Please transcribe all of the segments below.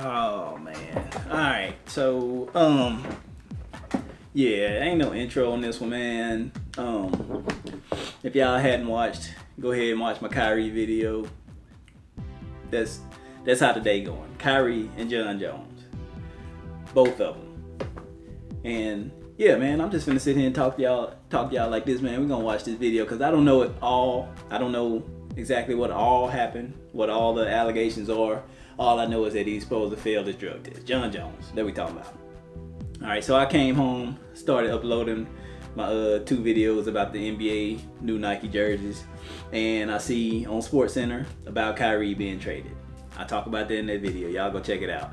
Oh man. Alright, so yeah, ain't no intro on this one, man. If y'all hadn't watched, go ahead and watch my Kyrie video. That's how the day going. Kyrie and John Jones. Both of them. And yeah, man, I'm just gonna sit here and talk to y'all like this, man. We're gonna watch this video because I don't know it all. I don't know exactly what all happened, what all the allegations are. All I know is that he's supposed to fail his drug test. John Jones, that we talking about. All right, so I came home, started uploading my 2 videos about the NBA new Nike jerseys, and I see on SportsCenter about Kyrie being traded. I talk about that in that video. Y'all go check it out.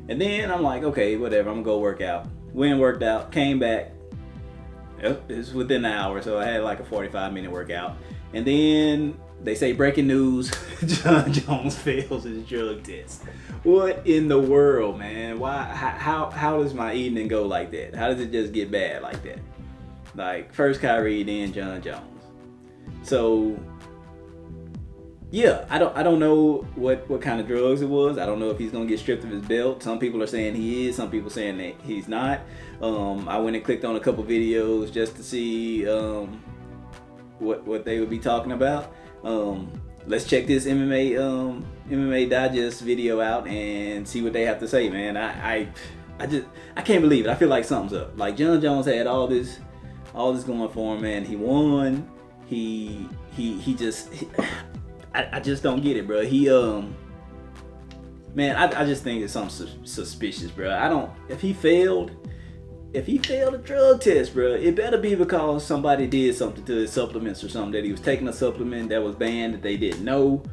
And then I'm like, okay, whatever. I'm gonna go work out. Went and worked out. Came back. Yep, it was within an hour, so I had like a 45-minute workout. And then they say breaking news: John Jones fails his drug test. What in the world, man? Why? How does my evening go like that? How does it just get bad like that? Like first Kyrie, then John Jones. So yeah, I don't know what kind of drugs it was. I don't know if he's gonna get stripped of his belt. Some people are saying he is. Some people saying that he's not. I went and clicked on a couple videos just to see what they would be talking about. Let's check this MMA Digest video out and see what they have to say, man. I can't believe it. I feel like something's up. Like John Jones had all this going for him, man. He won. I just don't get it, bro. I just think it's something suspicious, bro. If he failed a drug test, bro, it better be because somebody did something to his supplements or something, that he was taking a supplement that was banned that they didn't know.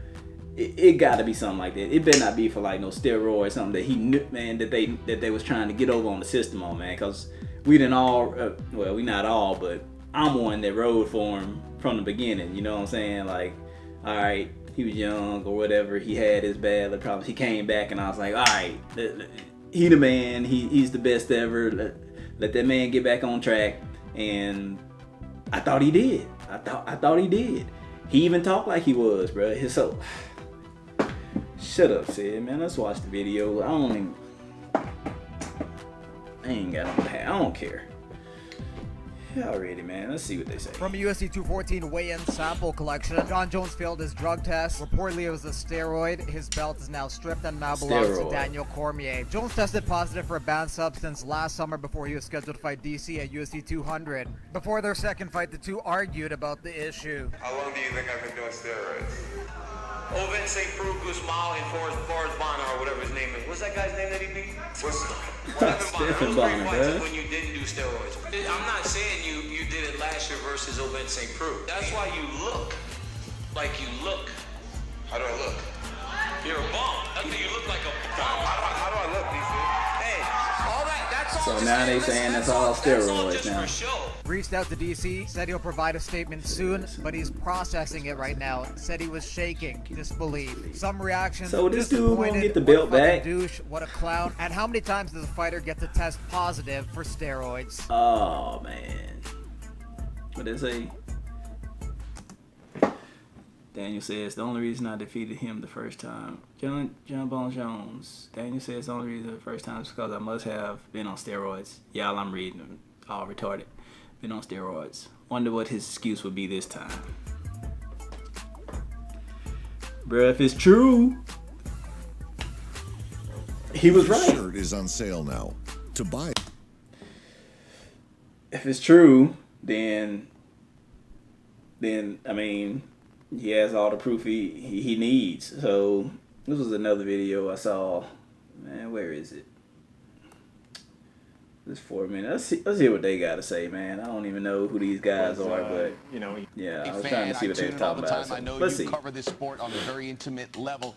It gotta be something like that. It better not be for like no steroid or something that he knew, man, that they was trying to get over on the system on, man. Cause we didn't all, we not all, but I'm one that rode for him from the beginning. You know what I'm saying? Like, all right, he was young or whatever. He had his bad problems. He came back and I was like, all right, he the man. He's the best ever. Let that man get back on track. And I thought he did. I thought he did. He even talked like he was, bro. So shut up, Sid, man. Let's watch the video. I ain't got no hat. I don't care. Y'all ready, man? Let's see what they say. From a UFC 214 weigh-in sample collection, John Jones failed his drug test. Reportedly, it was a steroid. His belt is now stripped and now belongs to Daniel Cormier. Jones tested positive for a banned substance last summer before he was scheduled to fight DC at UFC 200. Before their second fight, the two argued about the issue. How long do you think I've been doing steroids? Ovin St. Preux, Guzman, and Forrest Bonner, or whatever his name is. What's that guy's name that he beat? Stephen Bonner, bro. When you didn't do steroids. I'm not saying you did it last year versus Ovin St. Preux. That's why you look like you look. How do I look? You're a bum. You look like a bum. How do I look, DC? Hey, all right, that's all. So now they saying that's all steroids now. Reached out to DC, said he'll provide a statement soon, but he's processing it right now. Said he was shaking, disbelief. Some reactions. So this dude gonna get the belt back? Douche, what a clown. And how many times does a fighter get to test positive for steroids? Oh man, what did they say? Daniel says the only reason I defeated him the first time, John Bones Jones. Daniel says the only reason the first time is because I must have been on steroids. Y'all, I'm reading them all retarded. Been on steroids. Wonder what his excuse would be this time. Bruh, if it's true, he was right. This shirt is on sale now. To buy. If it's true, then I mean, he has all the proof he needs. So this was another video I saw. Man, where is it? This 4 minutes. Let's hear what they got to say, man. I don't even know who these guys are, but you know, yeah, I was trying to see what they were talking about. So I know let's you see. cover this sport on a very intimate level.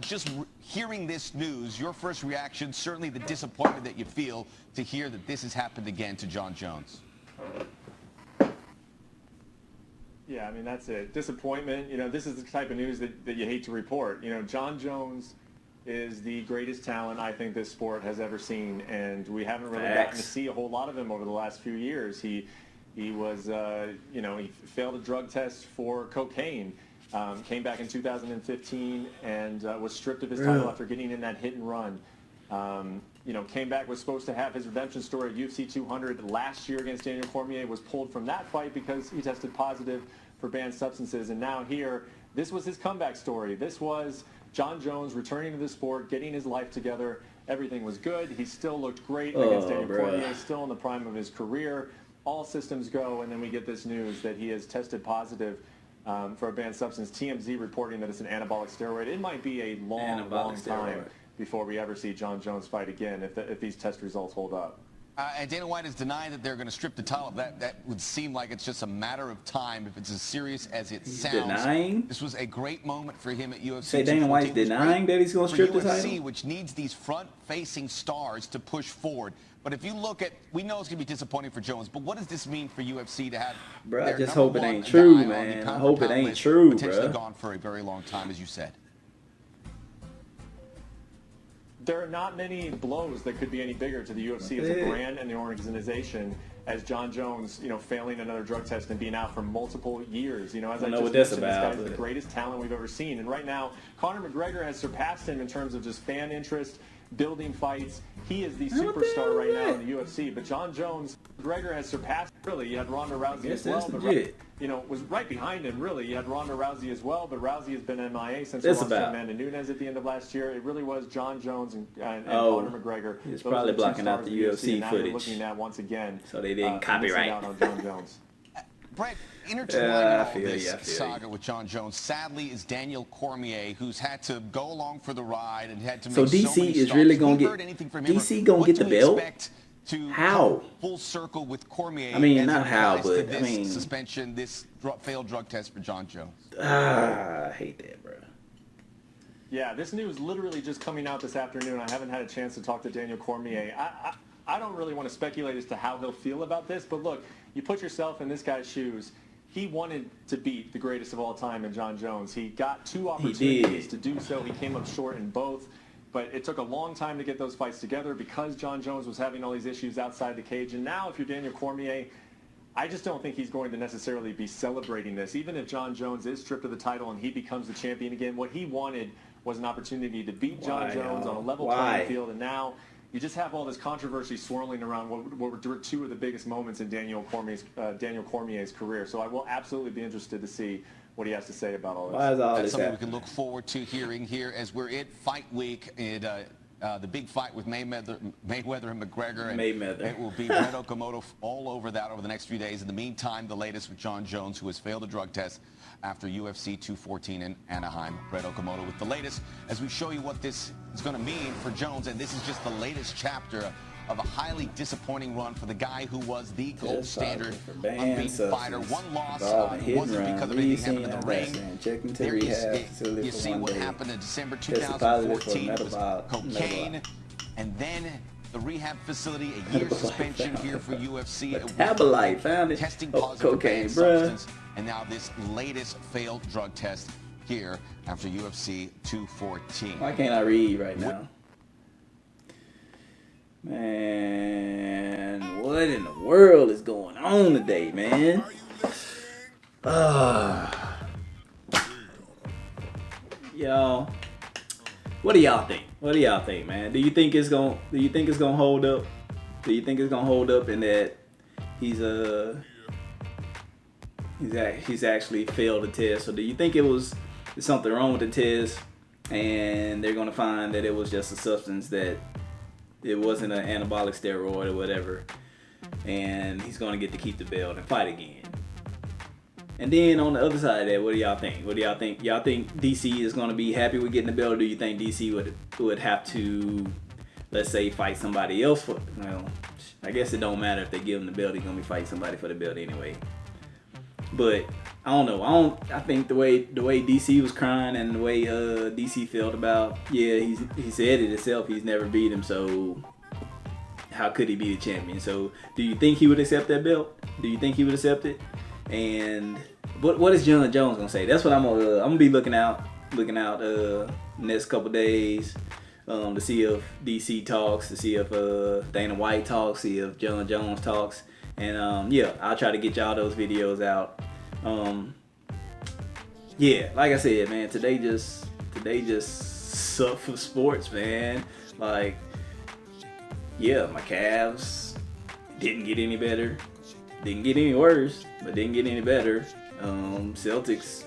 Just hearing this news, your first reaction, certainly the disappointment that you feel to hear that this has happened again to John Jones. yeah, I mean, that's it. Disappointment. You know, this is the type of news that you hate to report. You know, John Jones is the greatest talent I think this sport has ever seen, and we haven't really gotten to see a whole lot of him over the last few years. He was, you know, he failed a drug test for cocaine, came back in 2015 and was stripped of his title after getting in that hit and run. You know, came back, was supposed to have his redemption story at UFC 200 last year against Daniel Cormier, was pulled from that fight because he tested positive for banned substances. And now here, this was his comeback story. This was Jon Jones returning to the sport, getting his life together. Everything was good. He still looked great against Daniel Cormier, still in the prime of his career. All systems go, and then we get this news that he has tested positive for a banned substance. TMZ reporting that it's an anabolic steroid. It might be a long time before we ever see Jon Jones fight again if these test results hold up. And Dana White has denied that they're going to strip the title. That would seem like it's just a matter of time if it's as serious as it sounds. Denying? This was a great moment for him at UFC. Say Dana White's denying that he's going to strip the title? UFC, which needs these front-facing stars to push forward. But if you look at, we know it's going to be disappointing for Jones, but what does this mean for UFC to have? Bro, I just hope it ain't true, man. I hope it ain't true, bro. Potentially gone for a very long time, as you said. There are not many blows that could be any bigger to the UFC as a brand and the organization as Jon Jones, you know, failing another drug test and being out for multiple years. You know, as I just mentioned, this guy's the greatest talent we've ever seen. And right now, Conor McGregor has surpassed him in terms of just fan interest, building fights. He is the superstar right now in the UFC. But Jon Jones, McGregor has surpassed. Really, you had Ronda Rousey as well, but you know, was right behind him. Really, you had Ronda Rousey as well, but Rousey has been MIA since he lost to Amanda Nunes at the end of last year. It really was Jon Jones and Conor McGregor. He's probably blocking out the UFC now footage. You're looking at once again, so they didn't copyright out on Jon Jones. Brett, intertwined in all this saga with Jon Jones, sadly, is Daniel Cormier, who's had to go along for the ride and had to make so DC is really going to get DC going to get the belt. How? Full circle with Cormier. I mean, not how, but I mean, suspension, this failed drug test for Jon Jones. I hate that, bro. Yeah, this news literally just coming out this afternoon. I haven't had a chance to talk to Daniel Cormier. I don't really want to speculate as to how he'll feel about this, but look, you put yourself in this guy's shoes. He wanted to beat the greatest of all time in Jon Jones. He got 2 opportunities to do so. He came up short in both. But it took a long time to get those fights together because Jon Jones was having all these issues outside the cage. And now if you're Daniel Cormier, I just don't think he's going to necessarily be celebrating this. Even if Jon Jones is stripped of the title and he becomes the champion again, what he wanted was an opportunity to beat Jon Jones on a level playing field. And now you just have all this controversy swirling around what were 2 of the biggest moments in Daniel Cormier's career. So I will absolutely be interested to see what he has to say about all this. That's something we can look forward to hearing here as we're at Fight Week. The big fight with Mayweather and McGregor. And it will be Brett Okamoto all over that over the next few days. In the meantime, the latest with Jon Jones, who has failed a drug test after UFC 214 in Anaheim. Brett Okamoto with the latest as we show you what this is going to mean for Jones. And this is just the latest chapter of a highly disappointing run for the guy who was the gold standard unbeaten fighter. One loss wasn't because of anything happened in the ring. There you see what happened in December 2014 was cocaine, and then the rehab facility, a year suspension here for UFC. Metabolite found it. Testing positive for banned substance, and now this latest failed drug test here after UFC 214. Why can't I read right now? Man, what in the world is going on today, man? Y'all, what do y'all think? What do y'all think, man? Do you think it's gonna hold up? Do you think it's gonna hold up in that he's actually failed the test, or do you think there's something wrong with the test and they're gonna find that it was just a substance that it wasn't an anabolic steroid or whatever, and he's going to get to keep the belt and fight again? And then on the other side of that, what do y'all think? What do y'all think? Y'all think DC is going to be happy with getting the belt, or do you think DC would have to, let's say, fight somebody else for? Well, I guess it don't matter if they give him the belt. He's going to be fighting somebody for the belt anyway. But I don't know. I think the way DC was crying and the way DC felt about, he said it himself. He's never beat him, so how could he be the champion? So do you think he would accept that belt? Do you think he would accept it? And what is Jon Jones gonna say? That's what I'm gonna be looking out next couple days to see if DC talks, to see if Dana White talks, see if Jon Jones talks. And I'll try to get y'all those videos out. Like I said, man, today just sucked for sports, man. Like, yeah, my calves didn't get any better. Didn't get any worse, but didn't get any better. Celtics,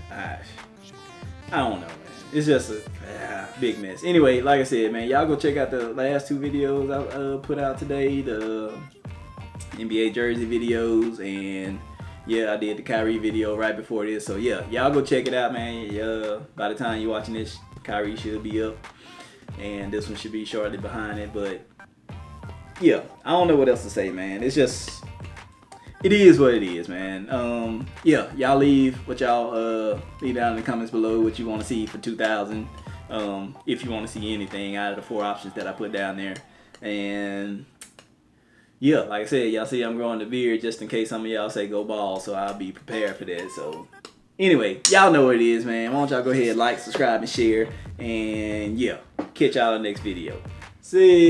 I don't know, man. It's just a big mess. Anyway, like I said, man, y'all go check out the last 2 videos I put out today. The NBA jersey videos, and yeah, I did the Kyrie video right before this. So yeah, y'all go check it out, man. By the time you're watching this, Kyrie should be up, and this one should be shortly behind it. But yeah, I don't know what else to say, man. It's just, it is what it is, man. Yeah, y'all leave leave down in the comments below what you want to see for 2000. If you want to see anything out of the 4 options that I put down there. And yeah, like I said, y'all see I'm growing the beard just in case some of y'all say go ball, so I'll be prepared for that. So anyway, y'all know what it is, man. Why don't y'all go ahead, like, subscribe, and share. And yeah, catch y'all in the next video. See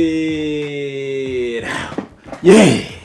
it out. Yeah.